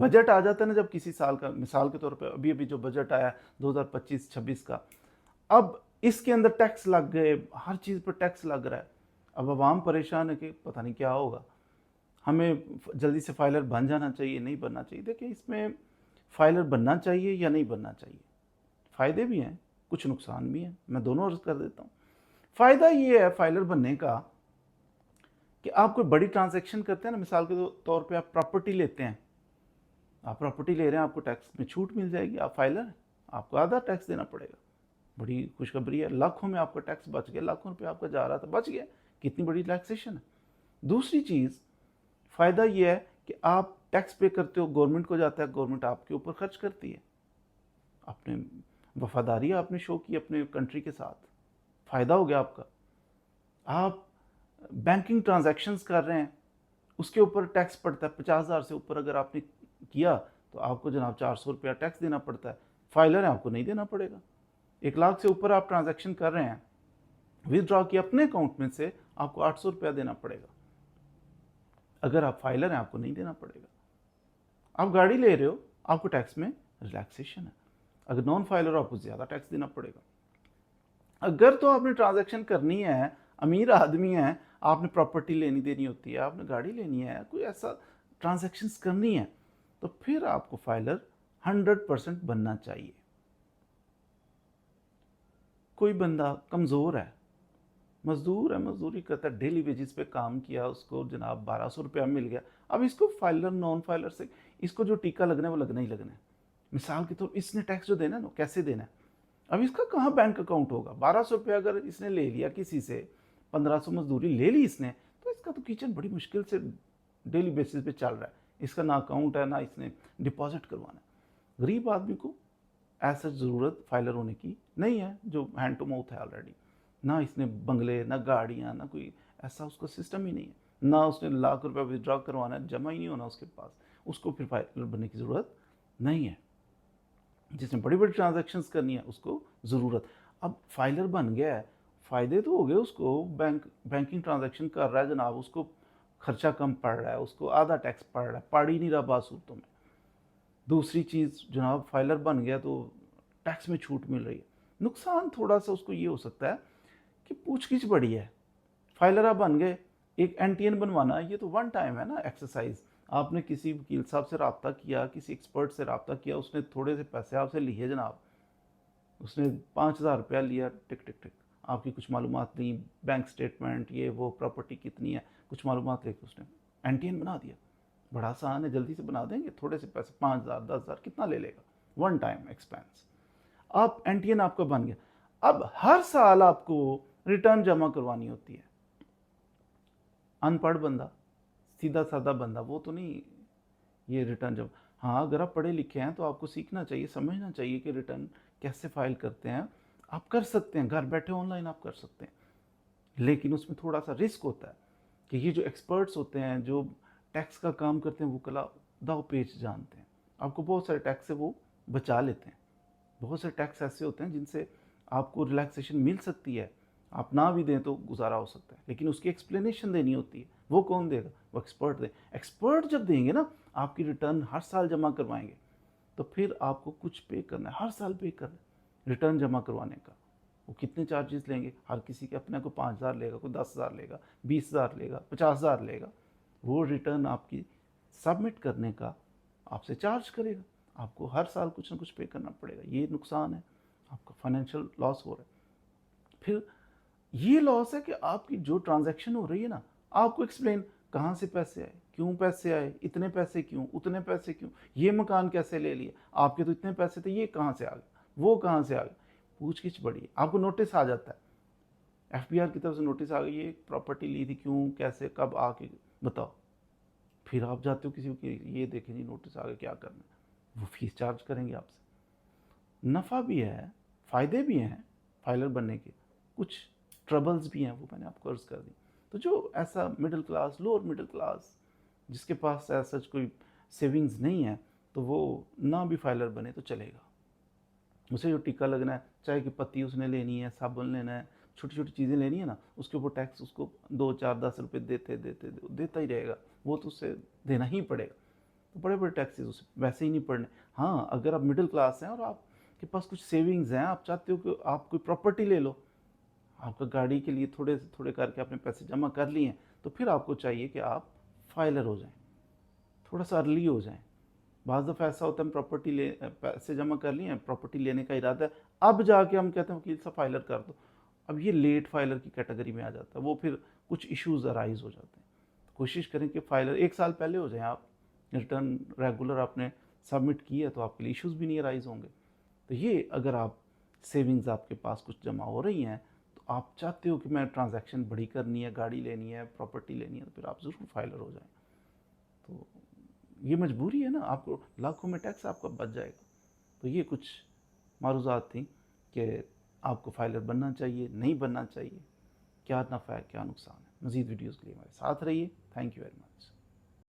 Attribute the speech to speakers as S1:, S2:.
S1: Budget आ जाता है ना जब किसी साल का, मिसाल के तौर पे अभी अभी जो बजट आया 2025-26 का, अब इसके अंदर टैक्स लग गए, हर चीज़ पर टैक्स लग रहा है। अब आवाम परेशान है कि पता नहीं क्या होगा, हमें जल्दी से फाइलर बन जाना चाहिए, नहीं बनना चाहिए। देखिए इसमें फाइलर बनना चाहिए या नहीं बनना चाहिए, फ़ायदे भी हैं, कुछ नुकसान भी हैं, मैं दोनों अर्ज़ कर देता हूँ। फ़ायदा ये है फाइलर बनने का कि आप कोई बड़ी ट्रांजैक्शन करते हैं ना, मिसाल के तौर पे आप प्रॉपर्टी लेते हैं, आप प्रॉपर्टी ले रहे हैं, आपको टैक्स में छूट मिल जाएगी, आप फाइलर हैं, आपको आधा टैक्स देना पड़ेगा। बड़ी खुशखबरी है, लाखों में आपका टैक्स बच गया, लाखों रुपये आपका जा रहा था बच गया, कितनी बड़ी रिलैक्सेशन है। दूसरी चीज़, फ़ायदा ये है कि आप टैक्स पे करते हो, गवर्नमेंट को जाता है, गवर्नमेंट आपके ऊपर खर्च करती है, आपने वफादारी आपने शो की अपने कंट्री के साथ, फ़ायदा हो गया आपका। आप बैंकिंग ट्रांजैक्शंस कर रहे हैं, उसके ऊपर टैक्स पड़ता है, 50,000 से ऊपर अगर आपने किया तो आपको जनाब 400 रुपया टैक्स देना पड़ता है। फाइलर है, आपको नहीं देना पड़ेगा। 1 लाख से ऊपर आप ट्रांजैक्शन कर रहे हैं, विदड्रॉ किया अपने अकाउंट में से, आपको 800 रुपया देना पड़ेगा। अगर आप फाइलर हैं, आपको नहीं देना पड़ेगा। आप गाड़ी ले रहे हो, आपको टैक्स में रिलैक्सेशन है। अगर नॉन फाइलर हो, आपको ज़्यादा टैक्स देना पड़ेगा। अगर तो आपने ट्रांजैक्शन करनी है, अमीर आदमी है, आपने प्रॉपर्टी लेनी देनी होती है, आपने गाड़ी लेनी है, कोई ऐसा ट्रांजैक्शंस करनी है, तो फिर आपको फाइलर 100% बनना चाहिए। कोई बंदा कमज़ोर है, मजदूर है, मजदूरी करता है, डेली वेजेस पे काम किया, उसको जनाब 1200 रुपया मिल गया, अब इसको फाइलर नॉन फाइलर से इसको जो टीका लगना है वो लगना ही लगना है। मिसाल के तौर इसने टैक्स जो देना है ना, कैसे देना है, अब इसका कहाँ बैंक अकाउंट होगा। 1200 रुपया अगर इसने ले लिया किसी से, 1500 मजदूरी ले ली इसने, तो इसका तो किचन बड़ी मुश्किल से डेली बेसिस पे चल रहा है, इसका ना अकाउंट है, ना इसने डिपॉजिट करवाना है। गरीब आदमी को ऐसा ज़रूरत फाइलर होने की नहीं है, जो हैंड टू माउथ है ऑलरेडी, ना इसने बंगले, ना गाड़ियाँ, ना कोई ऐसा उसका सिस्टम ही नहीं है, ना उसने लाख रुपया विड्रॉ करवाना है, जमा ही नहीं होना उसके पास, उसको फिर फाइलर बनने की ज़रूरत नहीं है। जिसने बड़ी बड़ी ट्रांजैक्शंस करनी है उसको ज़रूरत। अब फाइलर बन गया है, फ़ायदे तो हो गए उसको, बैंकिंग ट्रांजैक्शन कर रहा है जनाब, उसको खर्चा कम पड़ रहा है, उसको आधा टैक्स पड़ रहा है, पड़ ही नहीं रहा बात सूरतों में। दूसरी चीज़ जनाब, फाइलर बन गया तो टैक्स में छूट मिल रही है। नुकसान थोड़ा सा उसको ये हो सकता है कि पूछगिछ बड़ी है। फाइलर आप बन गए, एक एनटीएन बनवाना ये तो वन टाइम है ना एक्सरसाइज। आपने किसी वकील साहब से रब्ता किया, किसी एक्सपर्ट से रब्ता किया, उसने थोड़े से पैसे आपसे लिए जनाब, उसने 5,000 रुपया लिया, टिक टिक टिक, आपकी कुछ मालूमात नहीं, बैंक स्टेटमेंट ये वो, प्रॉपर्टी कितनी है, कुछ मालूमात लेके उसने एनटीएन बना दिया। बड़ा आसान है, जल्दी से बना देंगे, थोड़े से पैसे, 5,000 10,000 कितना ले लेगा, वन टाइम एक्सपेंस। आप एनटीएन आपका बन गया। अब हर साल आपको रिटर्न जमा करवानी होती है। अनपढ़ बंदा, सीधा साधा बंदा, वो तो नहीं ये रिटर्न जमा। हाँ, अगर आप पढ़े लिखे हैं तो आपको सीखना चाहिए, समझना चाहिए कि रिटर्न कैसे फाइल करते हैं। आप कर सकते हैं, घर बैठे ऑनलाइन आप कर सकते हैं, लेकिन उसमें थोड़ा सा रिस्क होता है कि ये जो एक्सपर्ट्स होते हैं, जो टैक्स का काम करते हैं, वो कला दाव पेच जानते हैं, आपको बहुत सारे टैक्स से वो बचा लेते हैं। बहुत से टैक्स ऐसे होते हैं जिनसे आपको रिलैक्सेशन मिल सकती है, आप ना भी दें तो गुजारा हो सकता है, लेकिन उसकी एक्सप्लेनेशन देनी होती है। वो कौन देगा, वो एक्सपर्ट दे। एक्सपर्ट जब देंगे ना, आपकी रिटर्न हर साल जमा करवाएंगे, तो फिर आपको कुछ पे करना है, हर साल पे करना है रिटर्न जमा करवाने का। वो कितने चार्जेस लेंगे, हर किसी के अपने को 5,000 लेगा, कोई 10,000 लेगा, 20,000 लेगा, 50,000 लेगा। वो रिटर्न आपकी सबमिट करने का आपसे चार्ज करेगा, आपको हर साल कुछ ना कुछ पे करना पड़ेगा। ये नुकसान है, आपका फाइनेंशियल लॉस हो रहा है। फिर ये लॉस है कि आपकी जो ट्रांजैक्शन हो रही है ना, आपको एक्सप्लेन कहाँ से पैसे आए, क्यों पैसे आए, इतने पैसे क्यों, उतने पैसे क्यों, ये मकान कैसे ले लिया, आपके तो इतने पैसे थे, ये कहाँ से आ गए, वो कहाँ से आ गए। पूछगिछ बड़ी है, आपको नोटिस आ जाता है, एफबीआर की तरफ से नोटिस आ गई, ये प्रॉपर्टी ली थी, क्यों, कैसे, कब, आके बताओ। फिर आप जाते हो किसी की, ये देखें जी नोटिस आ गया, क्या करना है, वो फीस चार्ज करेंगे आपसे। नफ़ा भी है, फ़ायदे भी हैं फाइलर बनने के, कुछ ट्रबल्स भी हैं, वो मैंने आपको अर्ज़ कर दी। तो जो ऐसा middle class, lower middle class, जिसके पास ऐसा कोई सेविंग्स नहीं है, तो वो ना भी फाइलर बने तो चलेगा। उसे जो टीका लगना है, चाय की पत्ती उसने लेनी है, साबुन लेना है, छोटी छोटी चीज़ें लेनी है ना, उसके ऊपर टैक्स उसको 2 4 10 रुपये देता ही रहेगा, वो तो उसे देना ही पड़ेगा। तो बड़े बड़े टैक्सेस उसे वैसे ही नहीं पड़ने। हाँ, अगर आप मिडिल क्लास हैं और आपके पास कुछ सेविंग्स हैं, आप चाहते हो कि आप कोई प्रॉपर्टी ले लो, आपका गाड़ी के लिए थोड़े से थोड़े करके आपने पैसे जमा कर लिए हैं, तो फिर आपको चाहिए कि आप फाइलर हो जाएं, थोड़ा सा अर्ली हो जाएं। बाज़ दफ़ा ऐसा होता है हम प्रॉपर्टी ले पैसे जमा कर लिए हैं, प्रॉपर्टी लेने का इरादा है, अब जाके हम कहते हैं वकील साहब फाइलर कर दो। अब ये लेट फाइलर की कैटेगरी में आ जाता है, वो फिर कुछ इश्यूज़ अराइज़ हो जाते हैं। तो कोशिश करें कि फाइलर 1 साल पहले हो जाएँ आप, रिटर्न रेगुलर आपने सबमिट की है तो आपके लिए इश्यूज़ भी नहीं अराइज़ होंगे। तो ये अगर आप सेविंग्स आपके पास कुछ जमा हो रही हैं, तो आप चाहते हो कि मैं ट्रांज़ैक्शन बड़ी करनी है, गाड़ी लेनी है, प्रॉपर्टी लेनी है, तो फिर आप ज़रूर फाइलर हो जाएँ। तो ये मजबूरी है ना, आपको लाखों में टैक्स आपका बच जाएगा। तो ये कुछ मारूज़ात थी कि आपको फाइलर बनना चाहिए, नहीं बनना चाहिए, क्या नफ़ा है, क्या नुकसान है। मज़ीद वीडियोज़ के लिए हमारे साथ रहिए। Thank you very much.